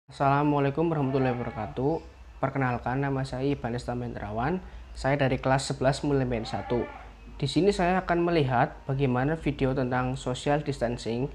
Assalamualaikum warahmatullahi wabarakatuh. Perkenalkan, nama saya Iban Estamendrawan. Saya dari kelas 11 Mulai 1. Di sini saya akan melihat bagaimana video tentang social distancing.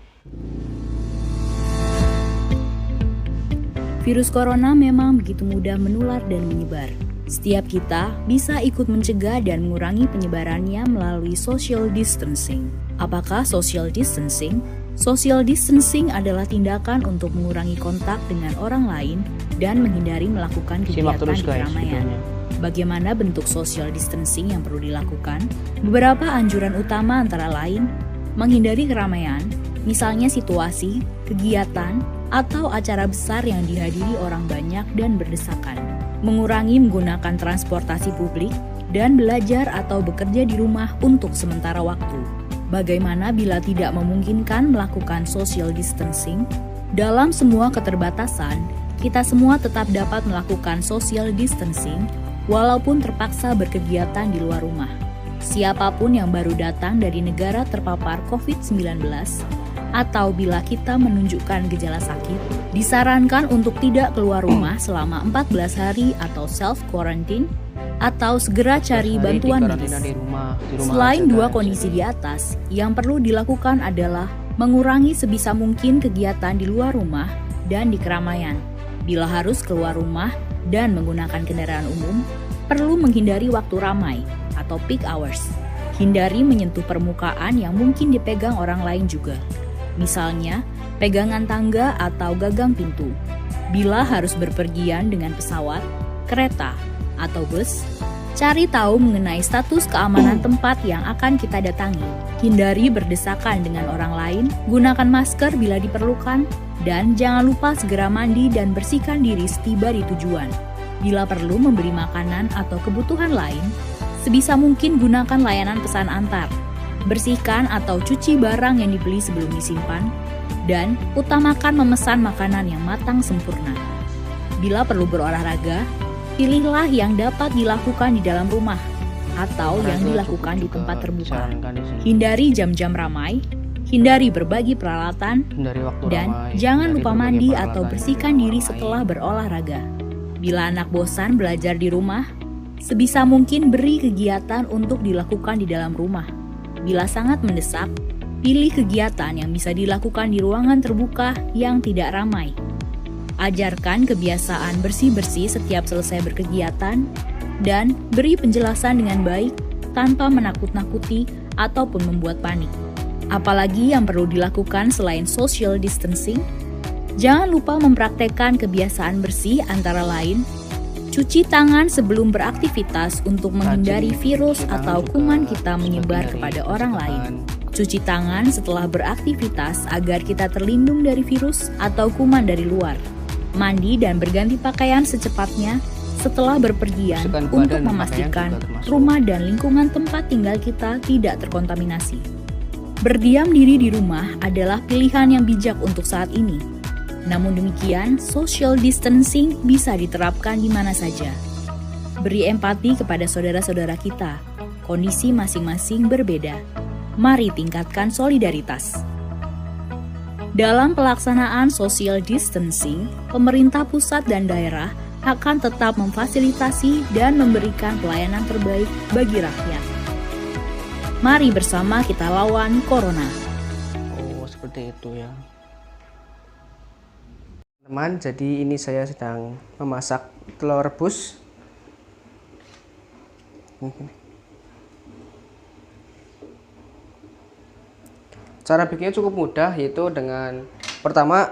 Virus corona memang begitu mudah menular dan menyebar. Setiap kita bisa ikut mencegah dan mengurangi penyebarannya melalui social distancing. Apakah social distancing? Social distancing adalah tindakan untuk mengurangi kontak dengan orang lain dan menghindari melakukan kegiatan di keramaian. Bagaimana bentuk social distancing yang perlu dilakukan? Beberapa anjuran utama antara lain, menghindari keramaian, misalnya situasi, kegiatan, atau acara besar yang dihadiri orang banyak dan berdesakan. Mengurangi menggunakan transportasi publik dan belajar atau bekerja di rumah untuk sementara waktu. Bagaimana bila tidak memungkinkan melakukan social distancing? Dalam semua keterbatasan, kita semua tetap dapat melakukan social distancing walaupun terpaksa berkegiatan di luar rumah. Siapapun yang baru datang dari negara terpapar COVID-19 atau bila kita menunjukkan gejala sakit, disarankan untuk tidak keluar rumah selama 14 hari atau self-quarantine atau segera cari bantuan medis. Selain dua kondisi di atas, yang perlu dilakukan adalah mengurangi sebisa mungkin kegiatan di luar rumah dan di keramaian. Bila harus keluar rumah dan menggunakan kendaraan umum, perlu menghindari waktu ramai atau peak hours. Hindari menyentuh permukaan yang mungkin dipegang orang lain juga. Misalnya, pegangan tangga atau gagang pintu. Bila harus berpergian dengan pesawat, kereta, atau bus, cari tahu mengenai status keamanan tempat yang akan kita datangi. Hindari berdesakan dengan orang lain, gunakan masker bila diperlukan, dan jangan lupa segera mandi dan bersihkan diri setiba di tujuan. Bila perlu membeli makanan atau kebutuhan lain, sebisa mungkin gunakan layanan pesan antar. Bersihkan atau cuci barang yang dibeli sebelum disimpan, dan utamakan memesan makanan yang matang sempurna. Bila perlu berolahraga, pilihlah yang dapat dilakukan di dalam rumah atau yang dilakukan di tempat terbuka. Hindari jam-jam ramai, hindari berbagi peralatan, dan jangan lupa mandi atau bersihkan diri setelah berolahraga. Bila anak bosan belajar di rumah, sebisa mungkin beri kegiatan untuk dilakukan di dalam rumah. Bila sangat mendesak, pilih kegiatan yang bisa dilakukan di ruangan terbuka yang tidak ramai. Ajarkan kebiasaan bersih-bersih setiap selesai berkegiatan, dan beri penjelasan dengan baik tanpa menakut-nakuti ataupun membuat panik. Apalagi yang perlu dilakukan selain social distancing? Jangan lupa mempraktekkan kebiasaan bersih antara lain, cuci tangan sebelum beraktivitas untuk menghindari virus atau kuman kita menyebar kepada orang lain. Cuci tangan setelah beraktivitas agar kita terlindung dari virus atau kuman dari luar. Mandi dan berganti pakaian secepatnya setelah berpergian untuk memastikan rumah dan lingkungan tempat tinggal kita tidak terkontaminasi. Berdiam diri di rumah adalah pilihan yang bijak untuk saat ini. Namun demikian, social distancing bisa diterapkan di mana saja. Beri empati kepada saudara-saudara kita. Kondisi masing-masing berbeda. Mari tingkatkan solidaritas. Dalam pelaksanaan social distancing, pemerintah pusat dan daerah akan tetap memfasilitasi dan memberikan pelayanan terbaik bagi rakyat. Mari bersama kita lawan corona. Oh, seperti itu ya. Teman, jadi ini saya sedang memasak telur rebus. Cara bikinnya cukup mudah, yaitu dengan pertama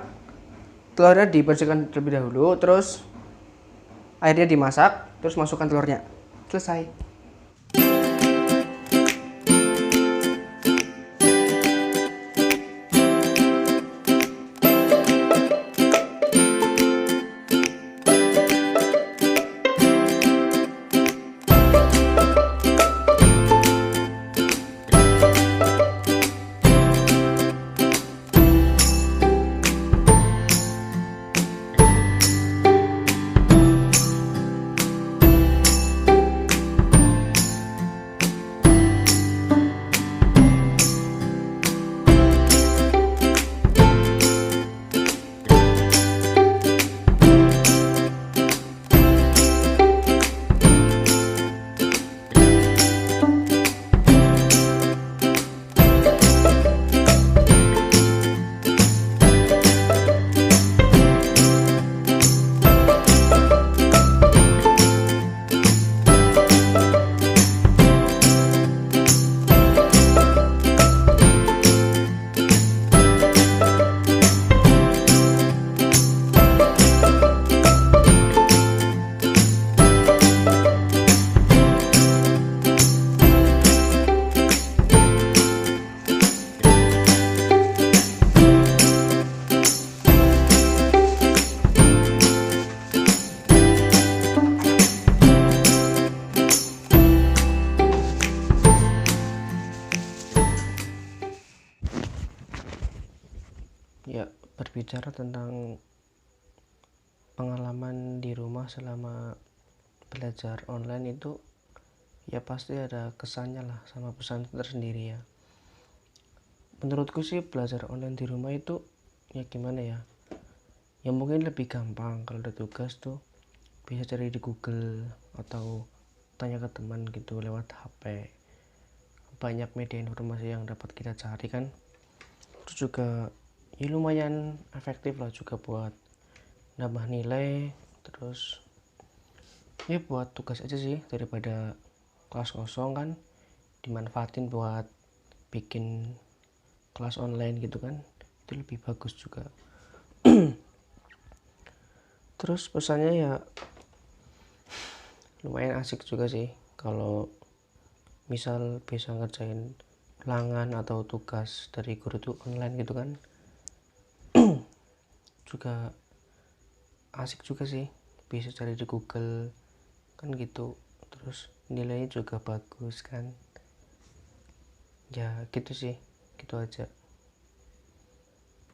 telurnya dibersihkan terlebih dahulu, terus airnya dimasak, terus masukkan telurnya. Selesai. bicara tentang pengalaman di rumah selama belajar online itu ya pasti ada kesannya lah sama pesan tersendiri ya. Menurutku sih belajar online di rumah itu ya gimana ya, ya mungkin lebih gampang. Kalau ada tugas tuh bisa cari di Google atau tanya ke teman gitu lewat HP. Banyak media informasi yang dapat kita cari kan. Terus juga ya lumayan efektif lah juga buat nambah nilai. Terus ya buat tugas aja sih, daripada kelas kosong kan dimanfaatin buat bikin kelas online gitu kan, itu lebih bagus juga. Terus pesannya ya lumayan asik juga sih kalau misal bisa ngerjain ulangan atau tugas dari guru tuh online gitu kan. Juga asik juga sih, bisa cari di Google kan gitu. Terus nilainya juga bagus kan, ya gitu sih, gitu aja.